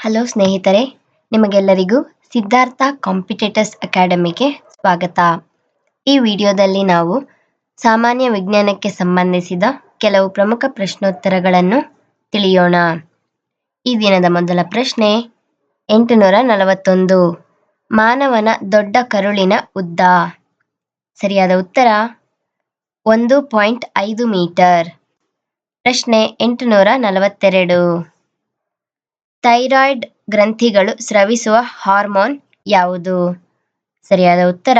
Hello ಸ್ನೇಹಿತರೆ, ನಿಮಗೆಲ್ಲರಿಗೂ Siddhartha competitors ಅಕಾಡೆಮಿಗೆ ಸ್ವಾಗತ. ಈ ವಿಡಿಯೋದಲ್ಲಿ ನಾವು ಸಾಮಾನ್ಯ ವಿಜ್ಞಾನಕ್ಕೆ ಸಂಬಂಧಿಸಿದ ಕೆಲವು ಪ್ರಮುಖ ಪ್ರಶ್ನೋತ್ತರಗಳನ್ನು ತಿಳಿಯೋಣ. ಈ ದಿನದ ಮೊದಲ ಪ್ರಶ್ನೆ 841. ಮಾನವನ ದೊಡ್ಡ ಕರುಳಿನ ಉದ್ದ. ಸರಿಯಾದ ಉತ್ತರ 1.5 ಮೀಟರ್. ಪ್ರಶ್ನೆ 842. ಥೈರಾಯ್ಡ್ ಗ್ರಂಥಿಗಳು ಸ್ರವಿಸುವ ಹಾರ್ಮೋನ್ ಯಾವುದು? ಸರಿಯಾದ ಉತ್ತರ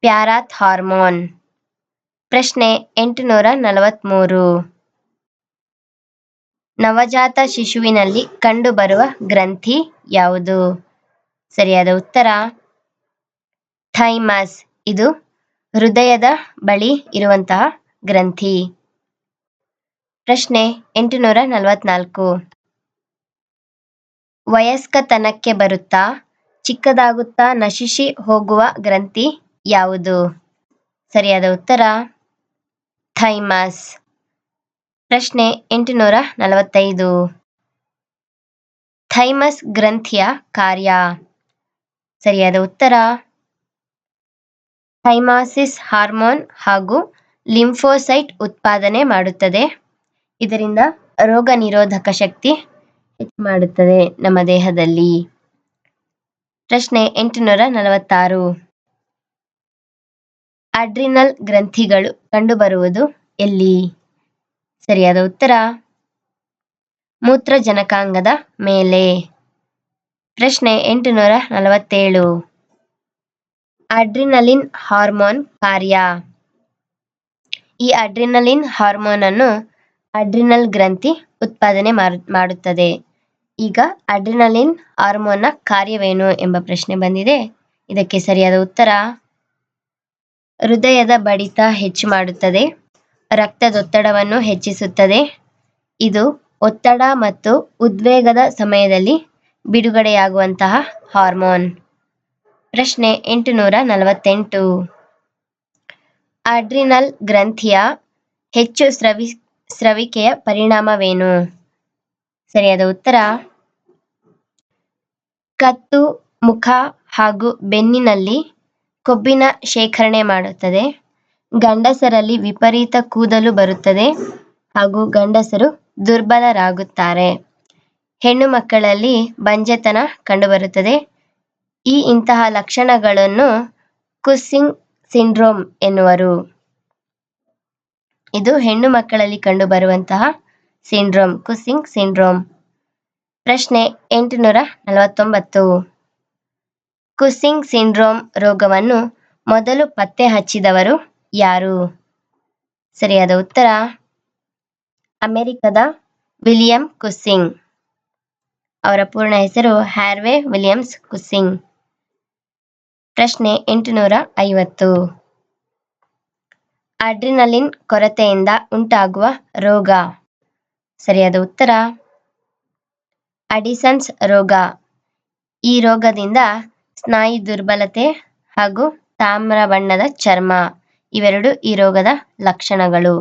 ಪ್ಯಾರಾಥಾರ್ಮೋನ್. ಪ್ರಶ್ನೆ 843. ನವಜಾತ ಶಿಶುವಿನಲ್ಲಿ ಕಂಡುಬರುವ ಗ್ರಂಥಿ ಯಾವುದು? ಸರಿಯಾದ ಉತ್ತರ ಥೈಮಸ್. ಇದು ಹೃದಯದ ಬಳಿ ಇರುವಂತಹ ಗ್ರಂಥಿ. ಪ್ರಶ್ನೆ 844. ವಯಸ್ಕತನಕ್ಕೆ ಬರುತ್ತಾ ಚಿಕ್ಕದಾಗುತ್ತಾ ನಶಿಸಿ ಹೋಗುವ ಗ್ರಂಥಿ ಯಾವುದು? ಸರಿಯಾದ ಉತ್ತರ ಥೈಮಸ್. ಪ್ರಶ್ನೆ 845. ಥೈಮಸ್ ಗ್ರಂಥಿಯ ಕಾರ್ಯ. ಸರಿಯಾದ ಉತ್ತರ ಥೈಮಾಸಿಸ್ ಹಾರ್ಮೋನ್ ಹಾಗೂ ಲಿಂಫೋಸೈಟ್ ಉತ್ಪಾದನೆ ಮಾಡುತ್ತದೆ. ಇದರಿಂದ ರೋಗ ನಿರೋಧಕ ಶಕ್ತಿ ಹೆಚ್ಚು ಮಾಡುತ್ತದೆ ನಮ್ಮ ದೇಹದಲ್ಲಿ. ಪ್ರಶ್ನೆ 846. ಅಡ್ರಿನಲ್ ಗ್ರಂಥಿಗಳು ಕಂಡುಬರುವುದು ಎಲ್ಲಿ? ಸರಿಯಾದ ಉತ್ತರ ಮೂತ್ರಜನಕಾಂಗದ ಮೇಲೆ. ಪ್ರಶ್ನೆ 847. ಅಡ್ರಿನಲಿನ್ ಹಾರ್ಮೋನ್ ಕಾರ್ಯ. ಈ ಅಡ್ರಿನಲಿನ್ ಹಾರ್ಮೋನ್ ಅನ್ನು ಅಡ್ರಿನಲ್ ಗ್ರಂಥಿ ಉತ್ಪಾದನೆ ಮಾಡುತ್ತದೆ. ಈಗ ಅಡ್ರಿನಲಿನ್ ಹಾರ್ಮೋನ್ನ ಕಾರ್ಯವೇನು ಎಂಬ ಪ್ರಶ್ನೆ ಬಂದಿದೆ. ಇದಕ್ಕೆ ಸರಿಯಾದ ಉತ್ತರ ಹೃದಯದ ಬಡಿತ ಹೆಚ್ಚು ಮಾಡುತ್ತದೆ, ರಕ್ತದೊತ್ತಡವನ್ನು ಹೆಚ್ಚಿಸುತ್ತದೆ. ಇದು ಒತ್ತಡ ಮತ್ತು ಉದ್ವೇಗದ ಸಮಯದಲ್ಲಿ ಬಿಡುಗಡೆಯಾಗುವಂತಹ ಹಾರ್ಮೋನ್. ಪ್ರಶ್ನೆ 848. ಅಡ್ರಿನಲ್ ಗ್ರಂಥಿಯ ಹೆಚ್ಚು ಸ್ರವಿಕೆಯ ಪರಿಣಾಮವೇನು? ಸರಿಯಾದ ಉತ್ತರ ಕತ್ತು, ಮುಖ ಹಾಗೂ ಬೆನ್ನಿನಲ್ಲಿ ಕೊಬ್ಬಿನ ಶೇಖರಣೆ ಮಾಡುತ್ತದೆ. ಗಂಡಸರಲ್ಲಿ ವಿಪರೀತ ಕೂದಲು ಬರುತ್ತದೆ ಹಾಗೂ ಗಂಡಸರು ದುರ್ಬಲರಾಗುತ್ತಾರೆ. ಹೆಣ್ಣು ಮಕ್ಕಳಲ್ಲಿ ಬಂಜೆತನ ಕಂಡುಬರುತ್ತದೆ. ಇಂತಹ ಲಕ್ಷಣಗಳನ್ನು ಕುಸ್ಸಿಂಗ್ ಸಿಂಡ್ರೋಮ್ ಎನ್ನುವರು. ಇದು ಹೆಣ್ಣು ಮಕ್ಕಳಲ್ಲಿ ಕಂಡುಬರುವಂತಹ ಸಿಂಡ್ರೋಮ್, ಕುಸ್ಸಿಂಗ್ ಸಿಂಡ್ರೋಮ್. ಪ್ರಶ್ನೆ 849. ಕುಸ್ಸಿಂಗ್ ಸಿಂಡ್ರೋಮ್ ರೋಗವನ್ನು ಮೊದಲು ಪತ್ತೆ ಹಚ್ಚಿದವರು ಯಾರು? ಸರಿಯಾದ ಉತ್ತರ ಅಮೆರಿಕದ ವಿಲಿಯಂ ಕುಸ್ಸಿಂಗ್. ಅವರ ಪೂರ್ಣ ಹೆಸರು ಹ್ಯಾರ್ವೆ ವಿಲಿಯಮ್ಸ್ ಕುಸ್ಸಿಂಗ್. ಪ್ರಶ್ನೆ 850. ಅಡ್ರಿನಲಿನ್ ಕೊರತೆಯಿಂದ ಉಂಟಾಗುವ ರೋಗ. ಸರಿಯಾದ ಉತ್ತರ ಅಡಿಸನ್ಸ್ ರೋಗ. ಈ ರೋಗದಿಂದ ಸ್ನಾಯು ದುರ್ಬಲತೆ ಹಾಗೂ ತಾಮ್ರ ಬಣ್ಣದ ಚರ್ಮ ಇವೆರಡು ಈ ರೋಗದ ಲಕ್ಷಣಗಳು.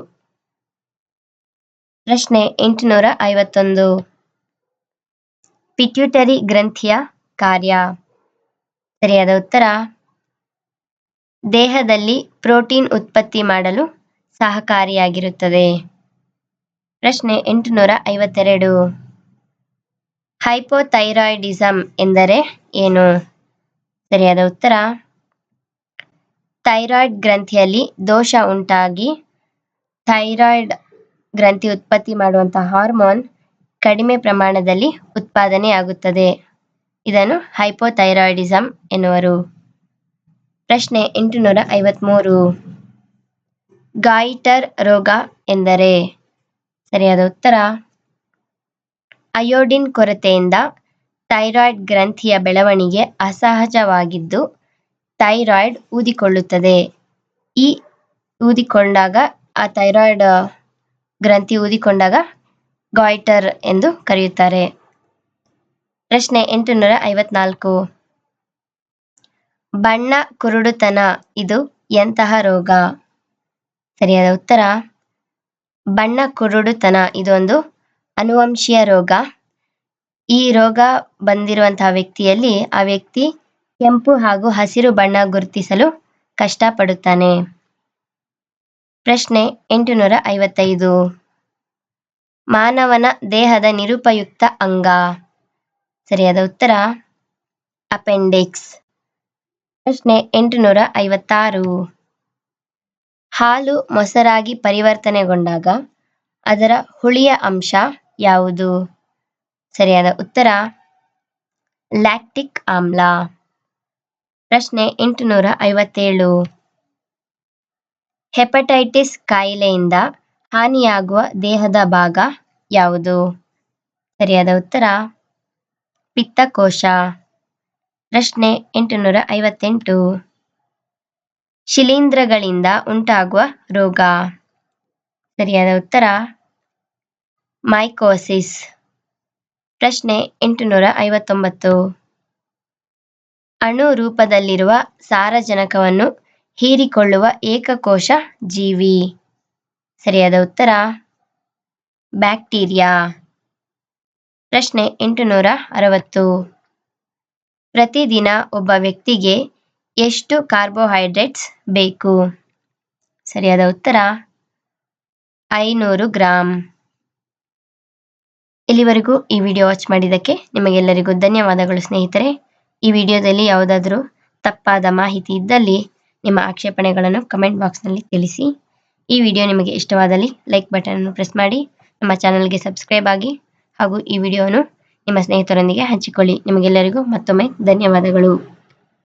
ಪ್ರಶ್ನೆ 851. ಪಿಟ್ಯೂಟರಿ ಗ್ರಂಥಿಯ ಕಾರ್ಯ. ಸರಿಯಾದ ಉತ್ತರ ದೇಹದಲ್ಲಿ ಪ್ರೋಟೀನ್ ಉತ್ಪತ್ತಿ ಮಾಡಲು ಸಹಕಾರಿಯಾಗಿರುತ್ತದೆ. ಪ್ರಶ್ನೆ 852. ಹೈಪೋಥೈರಾಯ್ಡಿಸಮ್ ಎಂದರೆ ಏನು? ಸರಿಯಾದ ಉತ್ತರ ಥೈರಾಯ್ಡ್ ಗ್ರಂಥಿಯಲ್ಲಿ ದೋಷ ಉಂಟಾಗಿ ಥೈರಾಯ್ಡ್ ಗ್ರಂಥಿ ಉತ್ಪತ್ತಿ ಮಾಡುವಂತಹ ಹಾರ್ಮೋನ್ ಕಡಿಮೆ ಪ್ರಮಾಣದಲ್ಲಿ ಉತ್ಪಾದನೆಯಾಗುತ್ತದೆ. ಇದನ್ನು ಹೈಪೋಥೈರಾಯ್ಡಿಸಮ್ ಎನ್ನುವರು. ಪ್ರಶ್ನೆ 853. ಗಾಯಿಟರ್ ರೋಗ ಎಂದರೆ? ಸರಿಯಾದ ಉತ್ತರ ಅಯೋಡಿನ್ ಕೊರತೆಯಿಂದ ಥೈರಾಯ್ಡ್ ಗ್ರಂಥಿಯ ಬೆಳವಣಿಗೆ ಅಸಹಜವಾಗಿದ್ದು ಥೈರಾಯ್ಡ್ ಊದಿಕೊಳ್ಳುತ್ತದೆ. ಊದಿಕೊಂಡಾಗ ಆ ಥೈರಾಯ್ಡ್ ಗ್ರಂಥಿ ಊದಿಕೊಂಡಾಗ ಗಾಯ್ಟರ್ ಎಂದು ಕರೆಯುತ್ತಾರೆ. ಪ್ರಶ್ನೆ 854. ಬಣ್ಣ ಕುರುಡುತನ ಇದು ಎಂತಹ ರೋಗ? ಸರಿಯಾದ ಉತ್ತರ ಬಣ್ಣ ಕುರುಡುತನ ಇದೊಂದು ಅನುವಂಶೀಯ ರೋಗ. ಈ ರೋಗ ಬಂದಿರುವಂತಹ ವ್ಯಕ್ತಿಯಲ್ಲಿ ಆ ವ್ಯಕ್ತಿ ಕೆಂಪು ಹಾಗೂ ಹಸಿರು ಬಣ್ಣ ಗುರುತಿಸಲು ಕಷ್ಟಪಡುತ್ತಾನೆ. ಪ್ರಶ್ನೆ 855. ಮಾನವನ ದೇಹದ ನಿರುಪಯುಕ್ತ ಅಂಗ. ಸರಿಯಾದ ಉತ್ತರ ಅಪೆಂಡಿಕ್ಸ್. ಪ್ರಶ್ನೆ 856. ಹಾಲು ಮೊಸರಾಗಿ ಪರಿವರ್ತನೆಗೊಂಡಾಗ ಅದರ ಹುಳಿಯ ಅಂಶ ಯಾವುದು? ಸರಿಯಾದ ಉತ್ತರ ಲ್ಯಾಕ್ಟಿಕ್ ಆಮ್ಲ. ಪ್ರಶ್ನೆ 857. ಹೆಪಟೈಟಿಸ್ ಕಾಯಿಲೆಯಿಂದ ಹಾನಿಯಾಗುವ ದೇಹದ ಭಾಗ ಯಾವುದು? ಸರಿಯಾದ ಉತ್ತರ ಪಿತ್ತಕೋಶ. ಪ್ರಶ್ನೆ 858. ಶಿಲೀಂಧ್ರಗಳಿಂದ ಉಂಟಾಗುವ ರೋಗ. ಸರಿಯಾದ ಉತ್ತರ ಮೈಕೋಸಿಸ್. ಪ್ರಶ್ನೆ 859. ಅಣು ರೂಪದಲ್ಲಿರುವ ಸಾರಜನಕವನ್ನು ಹೀರಿಕೊಳ್ಳುವ ಏಕಕೋಶ ಜೀವಿ. ಸರಿಯಾದ ಉತ್ತರ ಬ್ಯಾಕ್ಟೀರಿಯಾ. ಪ್ರಶ್ನೆ 860. ಪ್ರತಿದಿನ ಒಬ್ಬ ವ್ಯಕ್ತಿಗೆ ಎಷ್ಟು ಕಾರ್ಬೋಹೈಡ್ರೇಟ್ಸ್ ಬೇಕು? ಸರಿಯಾದ ಉತ್ತರ 500 ಗ್ರಾಂ. ಇಲ್ಲಿವರೆಗೂ ಈ ವಿಡಿಯೋ ವಾಚ್ ಮಾಡಿದ್ದಕ್ಕೆ ನಿಮಗೆಲ್ಲರಿಗೂ ಧನ್ಯವಾದಗಳು ಸ್ನೇಹಿತರೆ. ಈ ವಿಡಿಯೋದಲ್ಲಿ ಯಾವುದಾದರೂ ತಪ್ಪಾದ ಮಾಹಿತಿ ಇದ್ದಲ್ಲಿ ನಿಮ್ಮ ಆಕ್ಷೇಪಣೆಗಳನ್ನು ಕಮೆಂಟ್ ಬಾಕ್ಸ್ನಲ್ಲಿ ತಿಳಿಸಿ. ಈ ವಿಡಿಯೋ ನಿಮಗೆ ಇಷ್ಟವಾದಲ್ಲಿ ಲೈಕ್ ಬಟನ್ ಅನ್ನು ಪ್ರೆಸ್ ಮಾಡಿ, ನಮ್ಮ ಚಾನಲ್ಗೆ ಸಬ್ಸ್ಕ್ರೈಬ್ ಆಗಿ ಹಾಗೂ ಈ ವಿಡಿಯೋವನ್ನು ನಿಮ್ಮ ಸ್ನೇಹಿತರೊಂದಿಗೆ ಹಂಚಿಕೊಳ್ಳಿ. ನಿಮಗೆಲ್ಲರಿಗೂ ಮತ್ತೊಮ್ಮೆ ಧನ್ಯವಾದಗಳು.